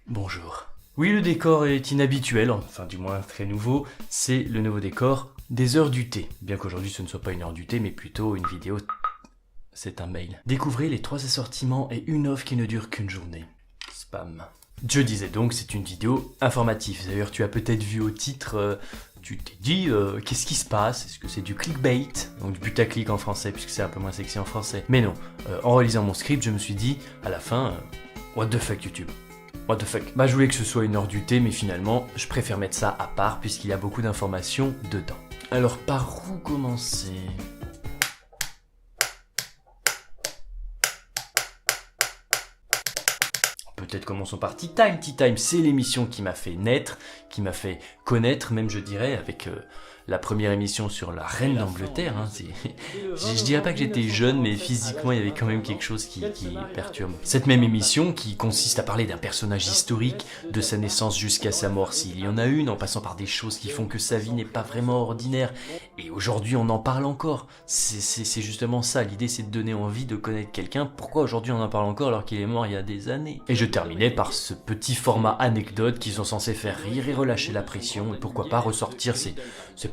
Bonjour. Oui, le décor est inhabituel, enfin du moins très nouveau, c'est le nouveau décor des heures du thé. Bien qu'aujourd'hui ce ne soit pas une heure du thé, mais plutôt une vidéo. C'est un mail. Découvrez les 3 assortiments et une offre qui ne dure qu'une journée. Spam. Je disais donc, c'est une vidéo informative. D'ailleurs, tu as peut-être vu au titre, tu t'es dit, qu'est-ce qui se passe? Est-ce que c'est du clickbait? Donc du putaclic en français, puisque c'est un peu moins sexy en français. Mais non, en relisant mon script, je me suis dit, à la fin, what the fuck YouTube? What the fuck? Bah je voulais que ce soit une heure du thé, mais finalement, je préfère mettre ça à part, puisqu'il y a beaucoup d'informations dedans. Alors, par où commencer? Peut-être commençons par Tea Time. Tea Time, c'est l'émission qui m'a fait naître, qui m'a fait connaître, même je dirais, avec la première émission sur la reine d'Angleterre. Hein, je dirais pas que j'étais jeune, mais physiquement, il y avait quand même quelque chose qui perturbe. Cette même émission qui consiste à parler d'un personnage historique, de sa naissance jusqu'à sa mort, s'il y en a une, en passant par des choses qui font que sa vie n'est pas vraiment ordinaire. Et aujourd'hui, on en parle encore. C'est justement ça, l'idée c'est de donner envie de connaître quelqu'un. Pourquoi aujourd'hui on en parle encore alors qu'il est mort il y a des années? Et je terminais par ce petit format anecdote qui sont censés faire rire et relâcher la pression, et pourquoi pas ressortir ces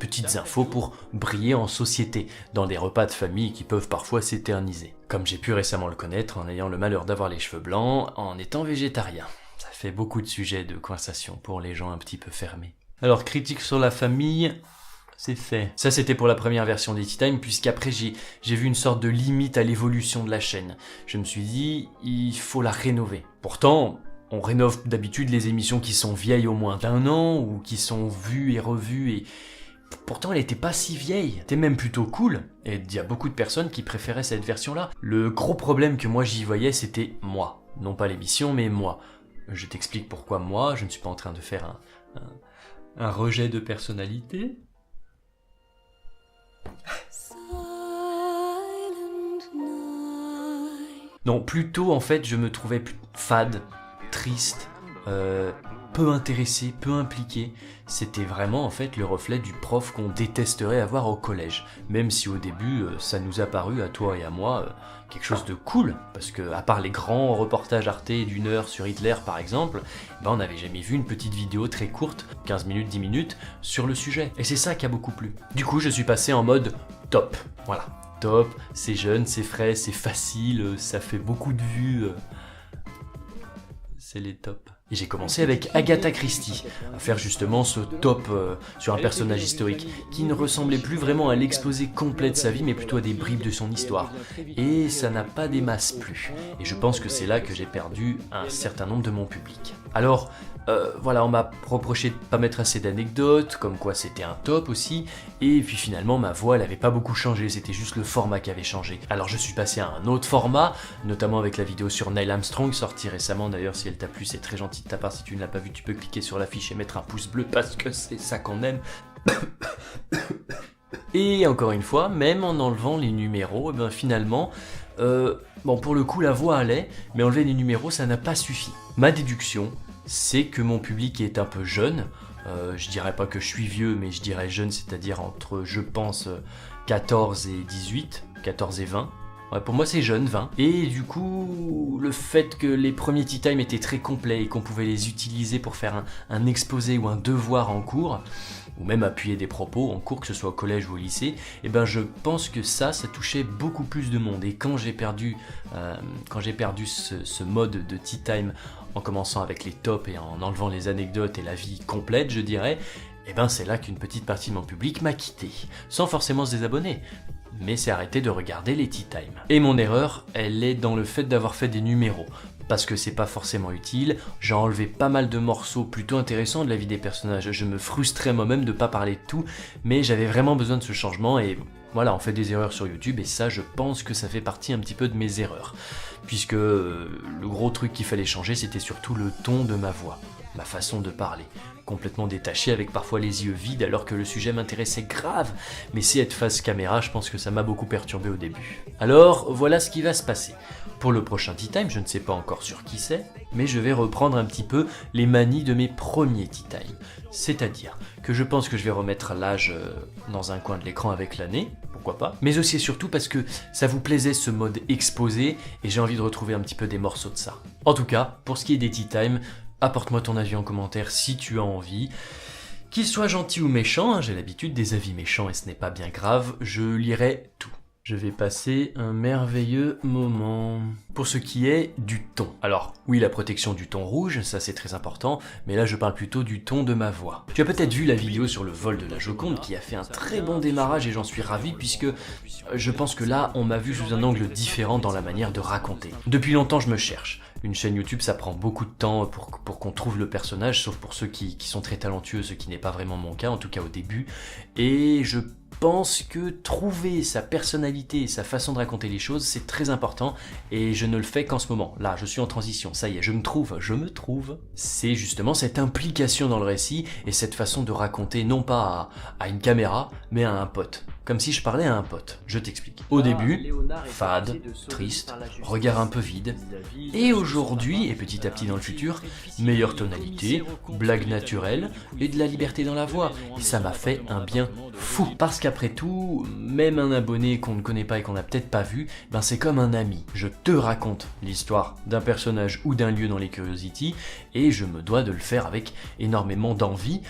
petites infos pour briller en société, dans des repas de famille qui peuvent parfois s'éterniser. Comme j'ai pu récemment le connaître en ayant le malheur d'avoir les cheveux blancs, en étant végétarien. Ça fait beaucoup de sujets de conversation pour les gens un petit peu fermés. Alors, critique sur la famille, c'est fait. Ça, c'était pour la première version des Tea Time, puisqu'après, j'ai vu une sorte de limite à l'évolution de la chaîne. Je me suis dit, il faut la rénover. Pourtant, on rénove d'habitude les émissions qui sont vieilles au moins d'1 an, ou qui sont vues et revues, et pourtant elle était pas si vieille. Elle était même plutôt cool, et il y a beaucoup de personnes qui préféraient cette version-là. Le gros problème que moi j'y voyais, c'était moi. Non pas l'émission, mais moi. Je t'explique pourquoi moi, je ne suis pas en train de faire un rejet de personnalité. Non, plutôt en fait je me trouvais fade, triste, peu intéressé, peu impliqué. C'était vraiment en fait le reflet du prof qu'on détesterait avoir au collège. Même si au début ça nous a paru à toi et à moi quelque chose de cool, parce que à part les grands reportages Arte d'1 heure sur Hitler par exemple, on n'avait jamais vu une petite vidéo très courte, 15 minutes, 10 minutes, sur le sujet. Et c'est ça qui a beaucoup plu. Du coup je suis passé en mode top, voilà. Top, c'est jeune, c'est frais, c'est facile, ça fait beaucoup de vues. C'est les tops. Et j'ai commencé avec Agatha Christie, à faire justement ce top sur un personnage historique, qui ne ressemblait plus vraiment à l'exposé complet de sa vie, mais plutôt à des bribes de son histoire. Et ça n'a pas des masses plus. Et je pense que c'est là que j'ai perdu un certain nombre de mon public. Alors, voilà, on m'a reproché de pas mettre assez d'anecdotes, comme quoi c'était un top aussi, et puis finalement ma voix elle avait pas beaucoup changé, c'était juste le format qui avait changé. Alors je suis passé à un autre format, notamment avec la vidéo sur Neil Armstrong, sortie récemment d'ailleurs. Si elle t'a plu, c'est très gentil de ta part. Si tu ne l'as pas vu, tu peux cliquer sur l'affiche et mettre un pouce bleu parce que c'est ça qu'on aime. Et encore une fois, même en enlevant les numéros, finalement, bon pour le coup la voix allait, mais enlever les numéros ça n'a pas suffi. Ma déduction, c'est que mon public est un peu jeune. Je dirais pas que je suis vieux, mais je dirais jeune, c'est-à-dire entre, je pense, 14 et 18, 14 et 20. Ouais, pour moi c'est jeune, 20. Et du coup, le fait que les premiers Tea Time étaient très complets et qu'on pouvait les utiliser pour faire un exposé ou un devoir en cours, ou même appuyer des propos en cours, que ce soit au collège ou au lycée, je pense que ça touchait beaucoup plus de monde. Et quand j'ai perdu ce mode de Tea Time, en commençant avec les tops et en enlevant les anecdotes et la vie complète, je dirais, c'est là qu'une petite partie de mon public m'a quitté, sans forcément se désabonner, mais c'est arrêter de regarder les Tea Time. Et mon erreur, elle est dans le fait d'avoir fait des numéros, parce que c'est pas forcément utile. J'ai enlevé pas mal de morceaux plutôt intéressants de la vie des personnages, je me frustrais moi-même de pas parler de tout, mais j'avais vraiment besoin de ce changement, et voilà, on fait des erreurs sur YouTube, et ça, je pense que ça fait partie un petit peu de mes erreurs. Puisque le gros truc qu'il fallait changer, c'était surtout le ton de ma voix, ma façon de parler. Complètement détaché, avec parfois les yeux vides, alors que le sujet m'intéressait grave. Mais si être face caméra, je pense que ça m'a beaucoup perturbé au début. Alors, voilà ce qui va se passer. Pour le prochain Tea Time, je ne sais pas encore sur qui c'est, mais je vais reprendre un petit peu les manies de mes premiers Tea Time. C'est-à-dire que je pense que je vais remettre l'âge dans un coin de l'écran avec l'année, pourquoi pas, mais aussi et surtout parce que ça vous plaisait ce mode exposé, et j'ai envie de retrouver un petit peu des morceaux de ça. En tout cas, pour ce qui est des Tea Time, apporte-moi ton avis en commentaire si tu as envie. Qu'il soit gentil ou méchant, hein, j'ai l'habitude des avis méchants et ce n'est pas bien grave, je lirai tout. Je vais passer un merveilleux moment. Pour ce qui est du ton. Alors, oui, la protection du ton rouge, ça c'est très important, mais là je parle plutôt du ton de ma voix. Tu as peut-être vu la vidéo sur le vol de la Joconde qui a fait un très bon démarrage et j'en suis ravi puisque je pense que là on m'a vu sous un angle différent dans la manière de raconter. Depuis longtemps je me cherche. Une chaîne YouTube, ça prend beaucoup de temps pour qu'on trouve le personnage, sauf pour ceux qui sont très talentueux, ce qui n'est pas vraiment mon cas, en tout cas au début. Et je pense que trouver sa personnalité et sa façon de raconter les choses, c'est très important et je ne le fais qu'en ce moment. Là, je suis en transition, ça y est, je me trouve. C'est justement cette implication dans le récit et cette façon de raconter non pas à une caméra, mais à un pote. Comme si je parlais à un pote, je t'explique. Au début, fade, triste, regard un peu vide, et aujourd'hui, et petit à petit dans le futur, meilleure tonalité, blague naturelle, et de la liberté dans la voix. Et ça m'a fait un bien fou. Parce qu'après tout, même un abonné qu'on ne connaît pas et qu'on n'a peut-être pas vu, ben c'est comme un ami. Je te raconte l'histoire d'un personnage ou d'un lieu dans les Curiosity, et je me dois de le faire avec énormément d'envie,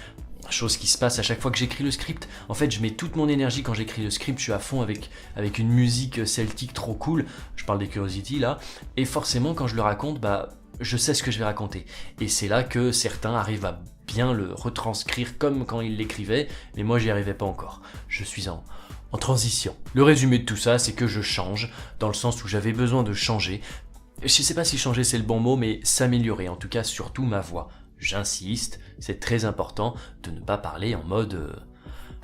chose qui se passe à chaque fois que j'écris le script. En fait, je mets toute mon énergie quand j'écris le script, je suis à fond avec une musique celtique trop cool, je parle des Curiosity là, et forcément quand je le raconte, bah je sais ce que je vais raconter. Et c'est là que certains arrivent à bien le retranscrire comme quand ils l'écrivaient, mais moi j'y arrivais pas encore. Je suis en transition. Le résumé de tout ça, c'est que je change, dans le sens où j'avais besoin de changer. Je sais pas si changer c'est le bon mot, mais s'améliorer, en tout cas surtout ma voix. J'insiste, c'est très important de ne pas parler en mode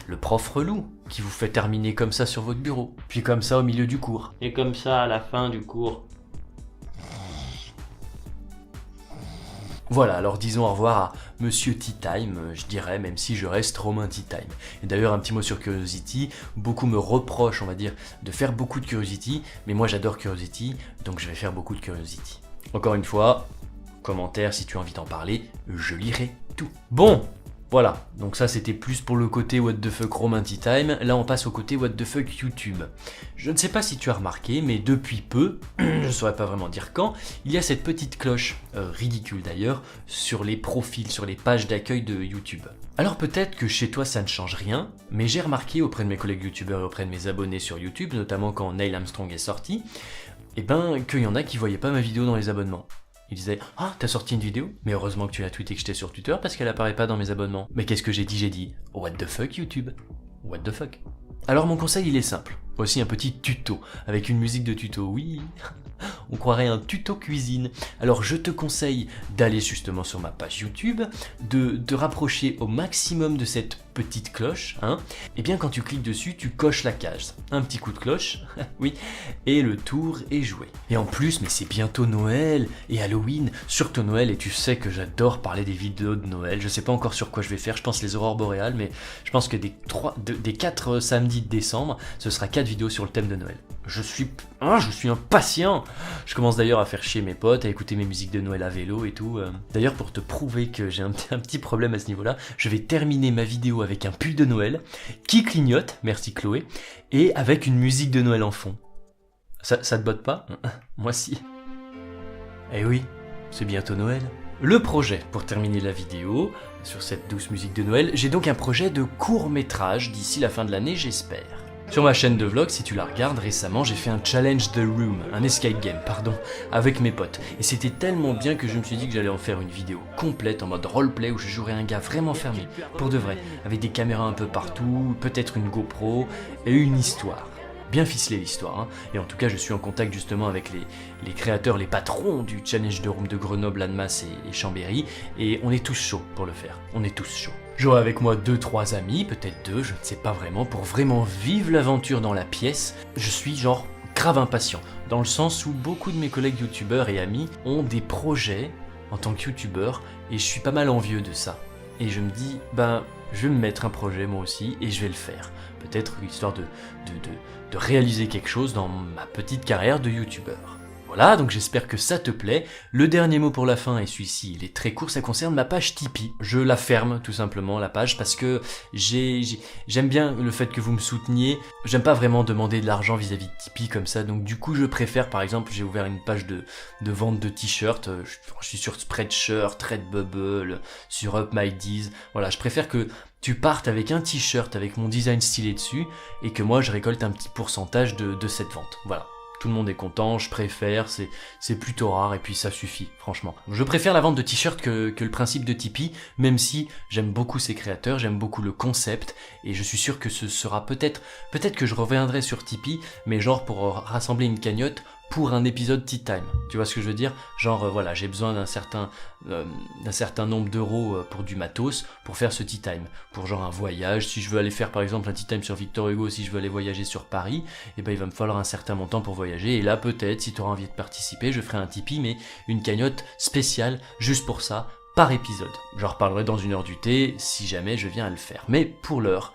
le prof relou qui vous fait terminer comme ça sur votre bureau, puis comme ça au milieu du cours, et comme ça à la fin du cours. Voilà, alors disons au revoir à Monsieur Tea Time, je dirais, même si je reste Romain Tea Time. Et d'ailleurs, un petit mot sur Curiosity, beaucoup me reprochent, on va dire, de faire beaucoup de Curiosity, mais moi j'adore Curiosity, donc je vais faire beaucoup de Curiosity. Encore une fois, commentaire si tu as envie d'en parler, je lirai tout. Bon, voilà, donc ça c'était plus pour le côté what the fuck Romain Tea Time, là on passe au côté what the fuck YouTube. Je ne sais pas si tu as remarqué, mais depuis peu, je ne saurais pas vraiment dire quand, il y a cette petite cloche, ridicule d'ailleurs, sur les profils, sur les pages d'accueil de YouTube. Alors peut-être que chez toi ça ne change rien, mais j'ai remarqué auprès de mes collègues youtubeurs et auprès de mes abonnés sur YouTube, notamment quand Neil Armstrong est sorti, qu'il y en a qui voyaient pas ma vidéo dans les abonnements. Il disait « Ah, t'as sorti une vidéo? Mais heureusement que tu l'as tweeté que j'étais sur Twitter parce qu'elle apparaît pas dans mes abonnements. » Mais qu'est-ce que j'ai dit? J'ai dit « What the fuck YouTube? What the fuck ?» Alors mon conseil il est simple. Voici un petit tuto, avec une musique de tuto, oui. On croirait un tuto cuisine. Alors je te conseille d'aller justement sur ma page YouTube, de te rapprocher au maximum de cette petite cloche, hein. Et bien quand tu cliques dessus, tu coches la case. Un petit coup de cloche, oui, et le tour est joué. Et en plus, mais c'est bientôt Noël et Halloween, surtout Noël, et tu sais que j'adore parler des vidéos de Noël. Je sais pas encore sur quoi je vais faire, je pense les aurores boréales, mais je pense que des 4 samedis de décembre, ce sera 4 vidéos sur le thème de Noël. Je suis impatient. Je commence d'ailleurs à faire chier mes potes, à écouter mes musiques de Noël à vélo et tout. D'ailleurs, pour te prouver que j'ai un petit problème à ce niveau-là, je vais terminer ma vidéo avec un pull de Noël qui clignote, merci Chloé, et avec une musique de Noël en fond. Ça te botte pas? Moi si. Eh oui, c'est bientôt Noël. Le projet, pour terminer la vidéo, sur cette douce musique de Noël, j'ai donc un projet de court-métrage d'ici la fin de l'année, j'espère. Sur ma chaîne de vlog, si tu la regardes, récemment j'ai fait un challenge the room, un escape game, avec mes potes. Et c'était tellement bien que je me suis dit que j'allais en faire une vidéo complète en mode roleplay où je jouerais un gars vraiment fermé, pour de vrai, avec des caméras un peu partout, peut-être une GoPro et une histoire. Bien ficelée l'histoire, hein. Et en tout cas je suis en contact justement avec les créateurs, les patrons du challenge the room de Grenoble, Annemasse et Chambéry, et on est tous chauds pour le faire, on est tous chauds. J'aurai avec moi 2-3 amis, peut-être 2, je ne sais pas vraiment, pour vraiment vivre l'aventure dans la pièce. Je suis genre grave impatient, dans le sens où beaucoup de mes collègues youtubeurs et amis ont des projets en tant que youtubeur, et je suis pas mal envieux de ça. Et je me dis, je vais me mettre un projet moi aussi, et je vais le faire. Peut-être histoire de réaliser quelque chose dans ma petite carrière de youtubeur. Voilà, donc j'espère que ça te plaît. Le dernier mot pour la fin, et celui-ci il est très court, ça concerne ma page Tipeee. Je la ferme tout simplement, la page, parce que j'aime bien le fait que vous me souteniez. J'aime pas vraiment demander de l'argent vis-à-vis de Tipeee comme ça, donc du coup je préfère, par exemple, j'ai ouvert une page de vente de t-shirts, je suis sur Spreadshirt, Redbubble, sur Up My Deez. Voilà, je préfère que tu partes avec un t-shirt avec mon design stylé dessus, et que moi je récolte un petit pourcentage de cette vente. Voilà. Tout le monde est content, je préfère, c'est plutôt rare et puis ça suffit, franchement. Je préfère la vente de t-shirts que le principe de Tipeee, même si j'aime beaucoup ces créateurs, j'aime beaucoup le concept, et je suis sûr que ce sera peut-être que je reviendrai sur Tipeee, mais genre pour rassembler une cagnotte pour un épisode Tea Time. Tu vois ce que je veux dire? Genre voilà, j'ai besoin d'un certain nombre d'euros pour du matos, pour faire ce Tea Time. Pour genre un voyage, si je veux aller faire par exemple un Tea Time sur Victor Hugo, si je veux aller voyager sur Paris, et ben il va me falloir un certain montant pour voyager. Et là peut-être, si tu auras envie de participer, je ferai un Tipeee, mais une cagnotte spéciale, juste pour ça, par épisode. J'en reparlerai dans une heure du thé, si jamais je viens à le faire. Mais pour l'heure,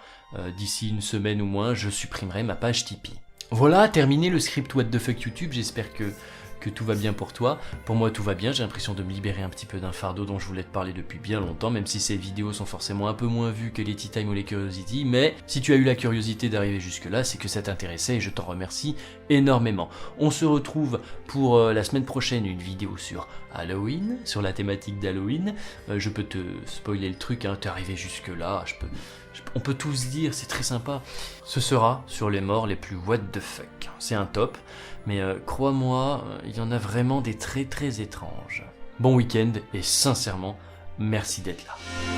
d'ici une semaine ou moins, je supprimerai ma page Tipeee. Voilà, terminé le script What the fuck YouTube, j'espère que tout va bien pour toi. Pour moi tout va bien, j'ai l'impression de me libérer un petit peu d'un fardeau dont je voulais te parler depuis bien longtemps, même si ces vidéos sont forcément un peu moins vues que les Tea Time ou les Curiosity, mais si tu as eu la curiosité d'arriver jusque là, c'est que ça t'intéressait et je t'en remercie énormément. On se retrouve pour la semaine prochaine, une vidéo sur Halloween, sur la thématique d'Halloween. Je peux te spoiler le truc, hein, t'es arrivé jusque là, on peut tout se dire, c'est très sympa. Ce sera sur les morts les plus what the fuck. C'est un top, mais crois-moi, il y en a vraiment des très très étranges. Bon week-end et sincèrement, merci d'être là.